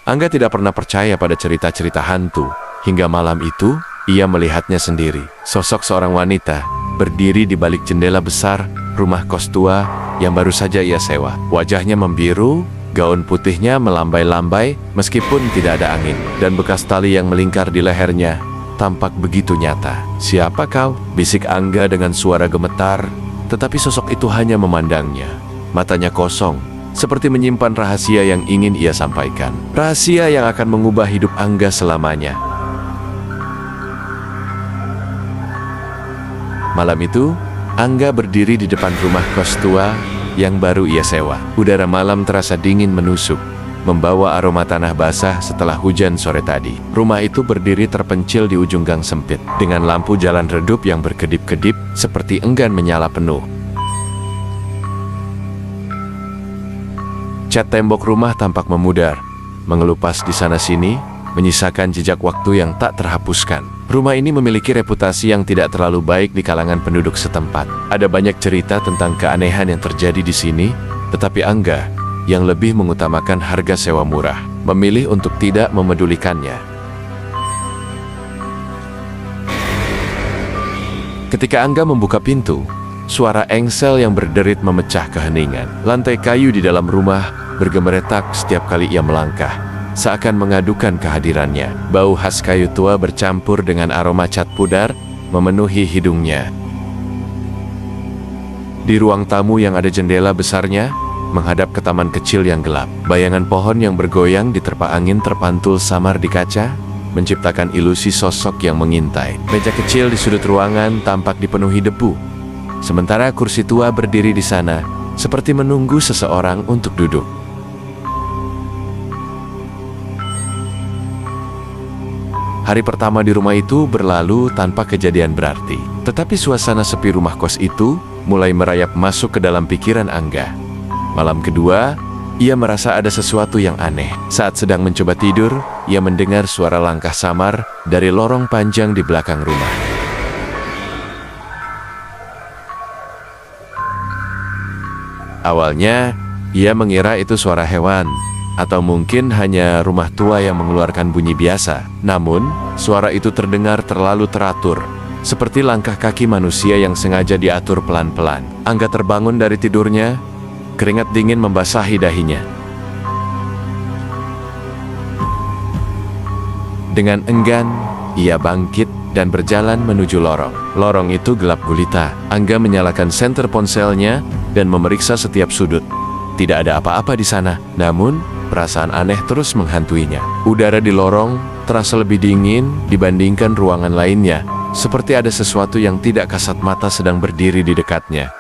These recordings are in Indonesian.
Angga tidak pernah percaya pada cerita-cerita hantu. Hingga malam itu, ia melihatnya sendiri. Sosok seorang wanita berdiri di balik jendela besar rumah kos tua yang baru saja ia sewa. Wajahnya membiru, gaun putihnya melambai-lambai meskipun tidak ada angin, dan bekas tali yang melingkar di lehernya tampak begitu nyata. "Siapa kau?" bisik Angga dengan suara gemetar, tetapi sosok itu hanya memandangnya. Matanya kosong, seperti menyimpan rahasia yang ingin ia sampaikan. Rahasia yang akan mengubah hidup Angga selamanya. Malam itu, Angga berdiri di depan rumah kos tua yang baru ia sewa. Udara malam terasa dingin menusuk, membawa aroma tanah basah setelah hujan sore tadi. Rumah itu berdiri terpencil di ujung gang sempit, dengan lampu jalan redup yang berkedip-kedip seperti enggan menyala penuh. Cat tembok rumah tampak memudar, mengelupas di sana-sini, menyisakan jejak waktu yang tak terhapuskan. Rumah ini memiliki reputasi yang tidak terlalu baik di kalangan penduduk setempat. Ada banyak cerita tentang keanehan yang terjadi di sini, tetapi Angga, yang lebih mengutamakan harga sewa murah, memilih untuk tidak memedulikannya. Ketika Angga membuka pintu, suara engsel yang berderit memecah keheningan. Lantai kayu di dalam rumah bergemeretak setiap kali ia melangkah, seakan mengadukan kehadirannya. Bau khas kayu tua bercampur dengan aroma cat pudar memenuhi hidungnya. Di ruang tamu yang ada jendela besarnya, menghadap ke taman kecil yang gelap, bayangan pohon yang bergoyang diterpa angin terpantul samar di kaca, menciptakan ilusi sosok yang mengintai. Meja kecil di sudut ruangan tampak dipenuhi debu, sementara kursi tua berdiri di sana, seperti menunggu seseorang untuk duduk. Hari pertama di rumah itu berlalu tanpa kejadian berarti. Tetapi suasana sepi rumah kos itu mulai merayap masuk ke dalam pikiran Angga. Malam kedua, ia merasa ada sesuatu yang aneh. Saat sedang mencoba tidur, ia mendengar suara langkah samar dari lorong panjang di belakang rumah. Awalnya, ia mengira itu suara hewan, atau mungkin hanya rumah tua yang mengeluarkan bunyi biasa. Namun, suara itu terdengar terlalu teratur, seperti langkah kaki manusia yang sengaja diatur pelan-pelan. Angga terbangun dari tidurnya, keringat dingin membasahi dahinya. Dengan enggan, ia bangkit dan berjalan menuju lorong. Lorong itu gelap gulita. Angga menyalakan senter ponselnya dan memeriksa setiap sudut. Tidak ada apa-apa di sana, namun perasaan aneh terus menghantuinya. Udara di lorong terasa lebih dingin dibandingkan ruangan lainnya, seperti ada sesuatu yang tidak kasat mata sedang berdiri di dekatnya.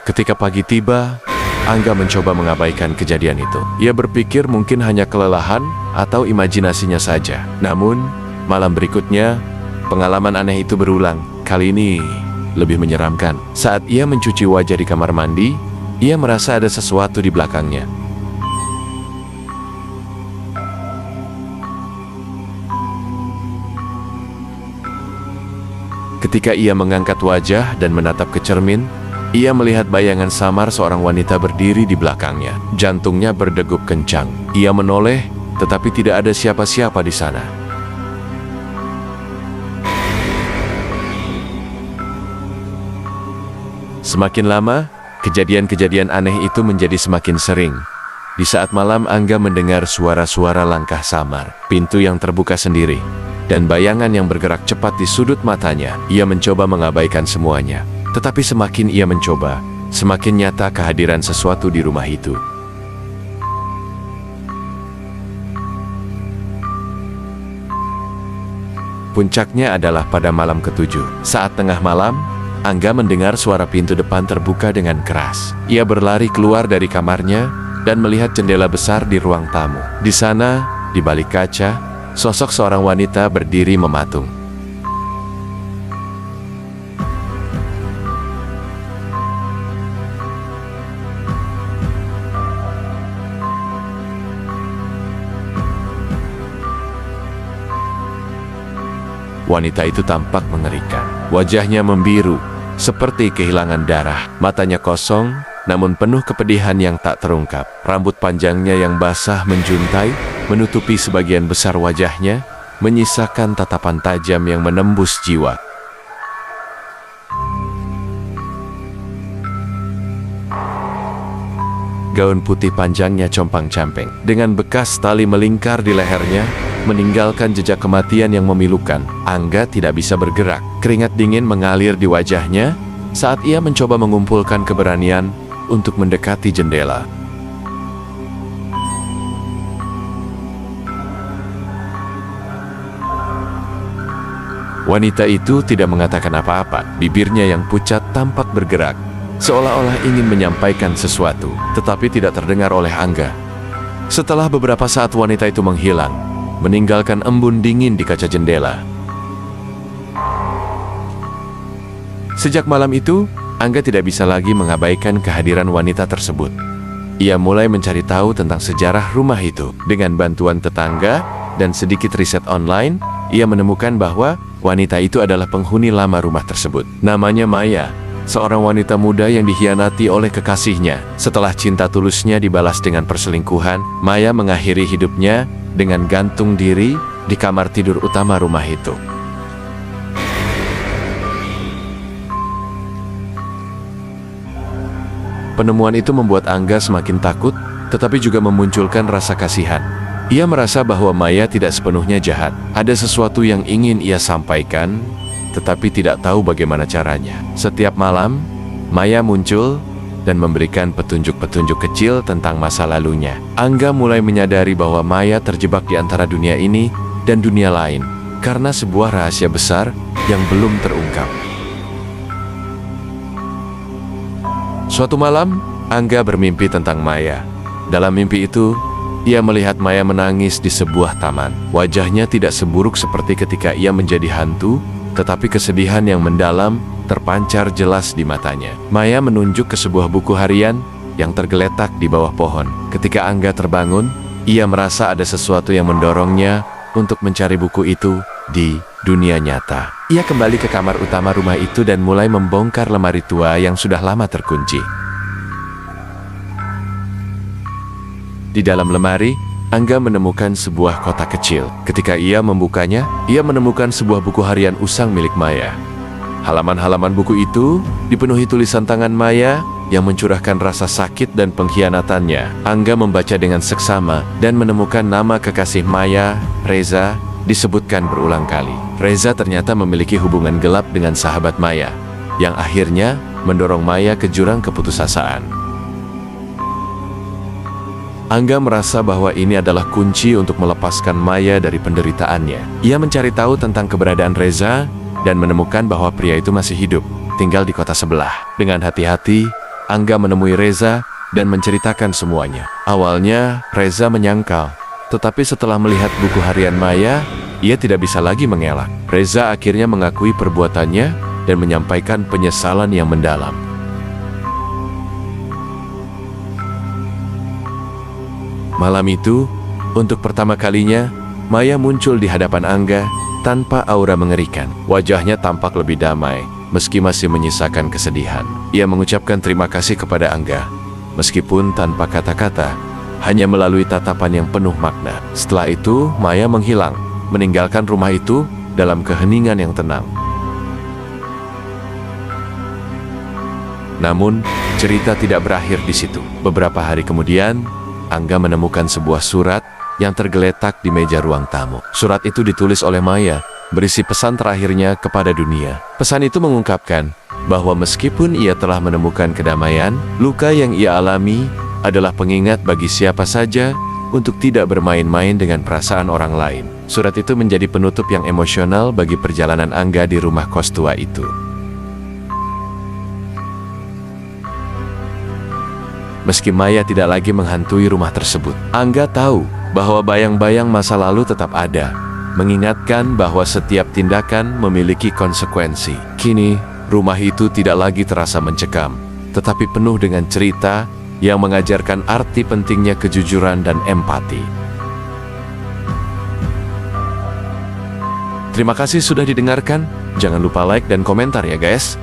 Ketika pagi tiba, Angga mencoba mengabaikan kejadian itu. Ia berpikir mungkin hanya kelelahan atau imajinasinya saja. Namun, malam berikutnya, pengalaman aneh itu berulang. Kali ini lebih menyeramkan. Saat ia mencuci wajah di kamar mandi, ia merasa ada sesuatu di belakangnya. Ketika ia mengangkat wajah dan menatap ke cermin, ia melihat bayangan samar seorang wanita berdiri di belakangnya. Jantungnya berdegup kencang. Ia menoleh, tetapi tidak ada siapa-siapa di sana. Semakin lama, kejadian-kejadian aneh itu menjadi semakin sering. Di saat malam, Angga mendengar suara-suara langkah samar, pintu yang terbuka sendiri, dan bayangan yang bergerak cepat di sudut matanya. Ia mencoba mengabaikan semuanya, tetapi semakin ia mencoba, semakin nyata kehadiran sesuatu di rumah itu. Puncaknya adalah pada malam ketujuh. Saat tengah malam, Angga mendengar suara pintu depan terbuka dengan keras. Ia berlari keluar dari kamarnya dan melihat jendela besar di ruang tamu. Di sana, di balik kaca, sosok seorang wanita berdiri mematung. Wanita itu tampak mengerikan. Wajahnya membiru, seperti kehilangan darah. Matanya kosong, namun penuh kepedihan yang tak terungkap. Rambut panjangnya yang basah menjuntai, menutupi sebagian besar wajahnya, menyisakan tatapan tajam yang menembus jiwa. Gaun putih panjangnya compang-camping, dengan bekas tali melingkar di lehernya, meninggalkan jejak kematian yang memilukan. Angga tidak bisa bergerak. Keringat dingin mengalir di wajahnya saat ia mencoba mengumpulkan keberanian untuk mendekati jendela. Wanita itu tidak mengatakan apa-apa. Bibirnya yang pucat tampak bergerak, seolah-olah ingin menyampaikan sesuatu, tetapi tidak terdengar oleh Angga. Setelah beberapa saat wanita itu menghilang, meninggalkan embun dingin di kaca jendela. Sejak malam itu, Angga tidak bisa lagi mengabaikan kehadiran wanita tersebut. Ia mulai mencari tahu tentang sejarah rumah itu. Dengan bantuan tetangga dan sedikit riset online, ia menemukan bahwa wanita itu adalah penghuni lama rumah tersebut. Namanya Maya, seorang wanita muda yang dikhianati oleh kekasihnya. Setelah cinta tulusnya dibalas dengan perselingkuhan, Maya mengakhiri hidupnya dengan gantung diri di kamar tidur utama rumah itu. Penemuan itu membuat Angga semakin takut, tetapi juga memunculkan rasa kasihan. Ia merasa bahwa Maya tidak sepenuhnya jahat. Ada sesuatu yang ingin ia sampaikan, tetapi tidak tahu bagaimana caranya. Setiap malam, Maya muncul dan memberikan petunjuk-petunjuk kecil tentang masa lalunya. Angga mulai menyadari bahwa Maya terjebak di antara dunia ini dan dunia lain, karena sebuah rahasia besar yang belum terungkap. Suatu malam, Angga bermimpi tentang Maya. Dalam mimpi itu, ia melihat Maya menangis di sebuah taman. Wajahnya tidak seburuk seperti ketika ia menjadi hantu, tetapi kesedihan yang mendalam terpancar jelas di matanya. Maya menunjuk ke sebuah buku harian yang tergeletak di bawah pohon. Ketika Angga terbangun, ia merasa ada sesuatu yang mendorongnya untuk mencari buku itu di dunia nyata. Ia kembali ke kamar utama rumah itu dan mulai membongkar lemari tua yang sudah lama terkunci. Di dalam lemari, Angga menemukan sebuah kotak kecil. Ketika ia membukanya, ia menemukan sebuah buku harian usang milik Maya. Halaman-halaman buku itu dipenuhi tulisan tangan Maya yang mencurahkan rasa sakit dan pengkhianatannya. Angga membaca dengan seksama dan menemukan nama kekasih Maya, Reza, disebutkan berulang kali. Reza ternyata memiliki hubungan gelap dengan sahabat Maya, yang akhirnya mendorong Maya ke jurang keputusasaan. Angga merasa bahwa ini adalah kunci untuk melepaskan Maya dari penderitaannya. Ia mencari tahu tentang keberadaan Reza dan menemukan bahwa pria itu masih hidup, tinggal di kota sebelah. Dengan hati-hati, Angga menemui Reza dan menceritakan semuanya. Awalnya, Reza menyangkal, tetapi setelah melihat buku harian Maya, ia tidak bisa lagi mengelak. Reza akhirnya mengakui perbuatannya dan menyampaikan penyesalan yang mendalam. Malam itu, untuk pertama kalinya, Maya muncul di hadapan Angga tanpa aura mengerikan. Wajahnya tampak lebih damai, meski masih menyisakan kesedihan. Ia mengucapkan terima kasih kepada Angga, meskipun tanpa kata-kata, hanya melalui tatapan yang penuh makna. Setelah itu, Maya menghilang, meninggalkan rumah itu dalam keheningan yang tenang. Namun, cerita tidak berakhir di situ. Beberapa hari kemudian, Angga menemukan sebuah surat yang tergeletak di meja ruang tamu. Surat itu ditulis oleh Maya, berisi pesan terakhirnya kepada dunia. Pesan itu mengungkapkan bahwa meskipun ia telah menemukan kedamaian, luka yang ia alami adalah pengingat bagi siapa saja untuk tidak bermain-main dengan perasaan orang lain. Surat itu menjadi penutup yang emosional bagi perjalanan Angga di rumah kos tua itu. Meski Maya tidak lagi menghantui rumah tersebut, Angga tahu bahwa bayang-bayang masa lalu tetap ada, mengingatkan bahwa setiap tindakan memiliki konsekuensi. Kini, rumah itu tidak lagi terasa mencekam, tetapi penuh dengan cerita yang mengajarkan arti pentingnya kejujuran dan empati. Terima kasih sudah didengarkan. Jangan lupa like dan komentar ya guys.